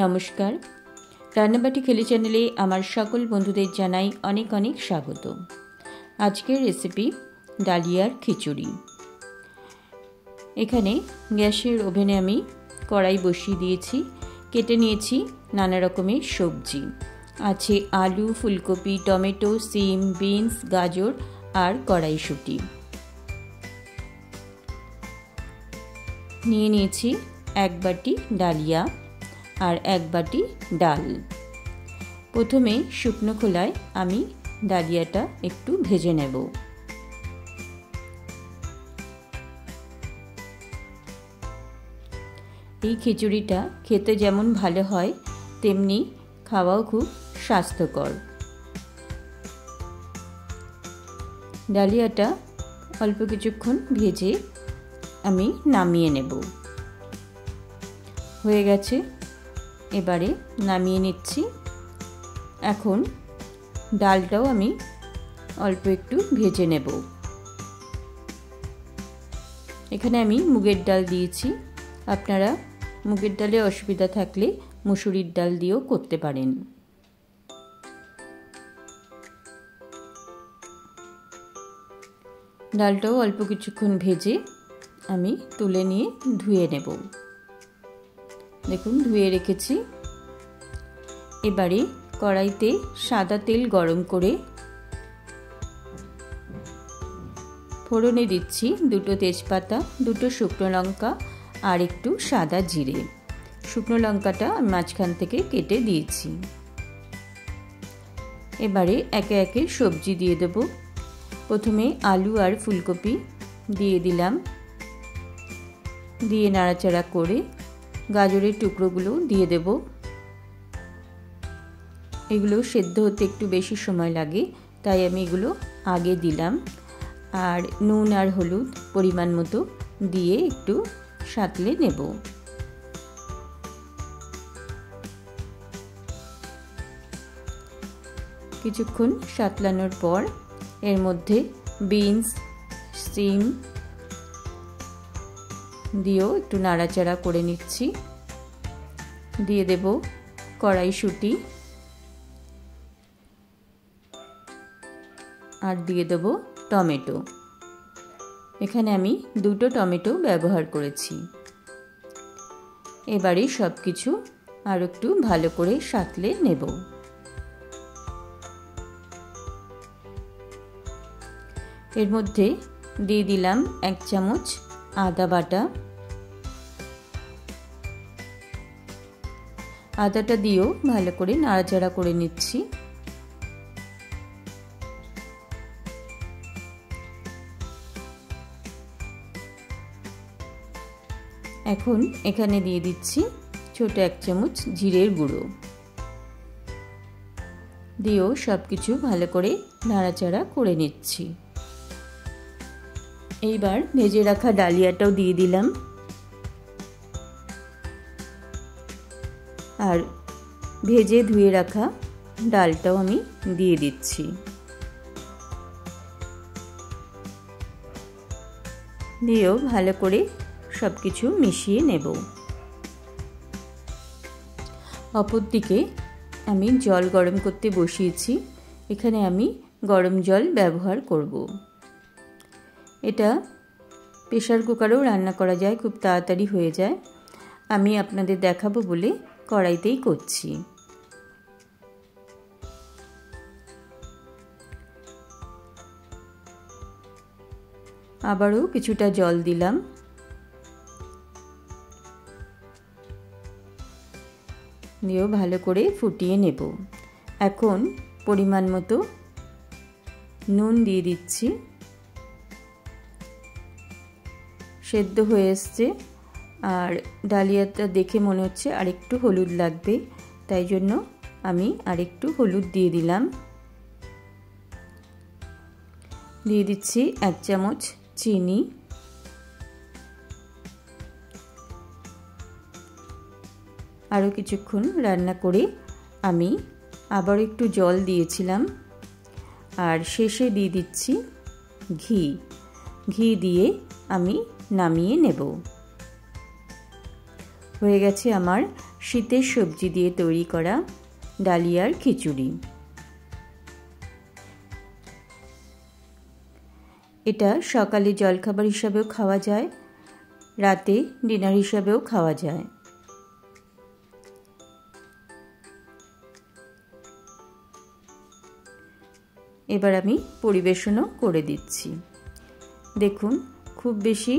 নমস্কার, রান্নাবাটি খেলি চ্যানেলে আমার সকল বন্ধুদের জানাই অনেক অনেক স্বাগত। আজকের রেসিপি ডালিয়ার খিচুড়ি। এখানে গ্যাসের ওভেনে আমি কড়াই বসিয়ে দিয়েছি। কেটে নিয়েছি নানা রকমের সবজি। আছে আলু, ফুলকপি, টমেটো, সিম, বিনস, গাজর আর কড়াইশুঁটি। নিয়ে নিয়েছি এক বাটি ডালিয়া আর এক বাটি ডাল। প্রথমে শুকনো খোলায় আমি ডালিয়াটা একটু ভেজে নেব। এই খিচুড়িটা খেতে যেমন ভালো হয় তেমনি খাওয়াও খুব স্বাস্থ্যকর। ডালিয়াটা অল্প কিছুক্ষণ ভেজে আমি নামিয়ে নেব। হয়ে গেছে, এবারে নামিয়ে নিচ্ছি। এখন ডালটাও আমি অল্প একটু ভেজে নেব। এখানে আমি মুগের ডাল দিয়েছি। আপনারা মুগের ডালে অসুবিধা থাকলে মুসুরির ডাল দিয়েও করতে পারেন। ডালটাও অল্প কিছুক্ষণ ভেজে আমি তুলে নিয়ে ধুয়ে নেব। দেখুন ধুয়ে রেখেছি। এবারে কড়াইতে সাদা তেল গরম করে ফোড়নে দিচ্ছি দুটো তেজপাতা, দুটো শুকনো লঙ্কা আর একটু সাদা জিরে। শুকনো লঙ্কাটা আমি মাঝখান থেকে কেটে দিয়েছি। এবারে একে একে সবজি দিয়ে দেব। প্রথমে আলু আর ফুলকপি দিয়ে দিলাম। দিয়ে নাড়াচাড়া করে গাজরের টুকরোগুলো দিয়ে দেব। এগুলো সেদ্ধ হতে একটু বেশি সময় লাগে, তাই আমি এগুলো আগে দিলাম। আর নুন আর হলুদ পরিমাণ মতো দিয়ে একটু সাঁতলে নেব। কিছুক্ষণ সাঁতলানোর পর এর মধ্যে বিনস, সিম দিয়েও একটু নাড়াচাড়া করে নিচ্ছি। দিয়ে দেব কড়াইশুঁটি আর দিয়ে দেব টমেটো। এখানে আমি দুটো টমেটো ব্যবহার করেছি। এবারে সব কিছু আর একটু ভালো করে সাঁতলে নেব। এর মধ্যে দিয়ে দিলাম 1 চামচ আদা বাটা। আদাটা দিয়েও ভালো করে নাড়াচাড়া করে নিচ্ছি। এখন এখানে দিয়ে দিচ্ছি ছোট 1 চামচ জিরের গুঁড়ো। দিয়েও সব কিছু ভালো করে নাড়াচাড়া করে নিচ্ছি। এইবার ভেজে রাখা ডালিয়াটাও দিয়ে দিলাম। আর ভেজে ধুয়ে রাখা ডালটাও আমি দিয়ে দিচ্ছি। দিয়েও ভালো করে সব কিছু মিশিয়ে নেব। অপরদিকে আমি জল গরম করতে বসিয়েছি। এখানে আমি গরম জল ব্যবহার করব। এটা প্রেসার কুকারেও রান্না করা যায়, খুব তাড়াতাড়ি হয়ে যায়। আমি আপনাদের দেখাবো বলে কড়াইতেই করছি। আবারও কিছুটা জল দিলাম। দিয়েও ভালো করে ফুটিয়ে নেব। এখন পরিমাণ মতো নুন দিয়ে দিচ্ছি। সেদ্ধ হয়ে এসছে আর ডালিয়াটা দেখে মনে হচ্ছে আরেকটু হলুদ লাগবে, তাই জন্য আমি আরেকটু হলুদ দিয়ে দিলাম। দিয়ে দিচ্ছি 1 চামচ চিনি। আরও কিছুক্ষণ রান্না করে আমি আবার একটু জল দিয়েছিলাম। আর শেষে দিয়ে দিচ্ছি ঘি দিয়ে আমি নামিয়ে নেব। হয়ে গেছে আমার শীতের সবজি দিয়ে তৈরি করা ডালিয়ার খিচুড়ি। এটা সকালে জলখাবার হিসাবেও খাওয়া যায়, রাতে ডিনার হিসাবেও খাওয়া যায়। এবার আমি পরিবেশনও করে দিচ্ছি। দেখুন, খুব বেশি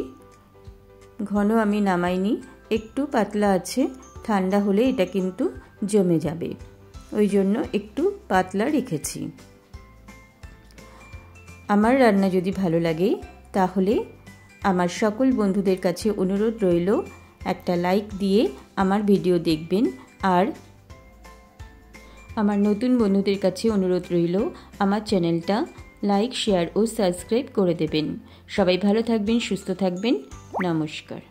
ঘন আমি নামাইনি, একটু পাতলা আছে। ঠান্ডা হলে এটা কিন্তু জমে যাবে, ওই জন্য একটু পাতলা রেখেছি। আমার রান্না যদি ভালো লাগে তাহলে আমার সকল বন্ধুদের কাছে অনুরোধ রইল একটা লাইক দিয়ে আমার ভিডিও দেখবেন। আর আমার নতুন বন্ধুদের কাছে অনুরোধ রইল আমার চ্যানেলটা লাইক, শেয়ার ও সাবস্ক্রাইব করে দেবেন। সবাই ভালো থাকবেন, সুস্থ থাকবেন। নমস্কার।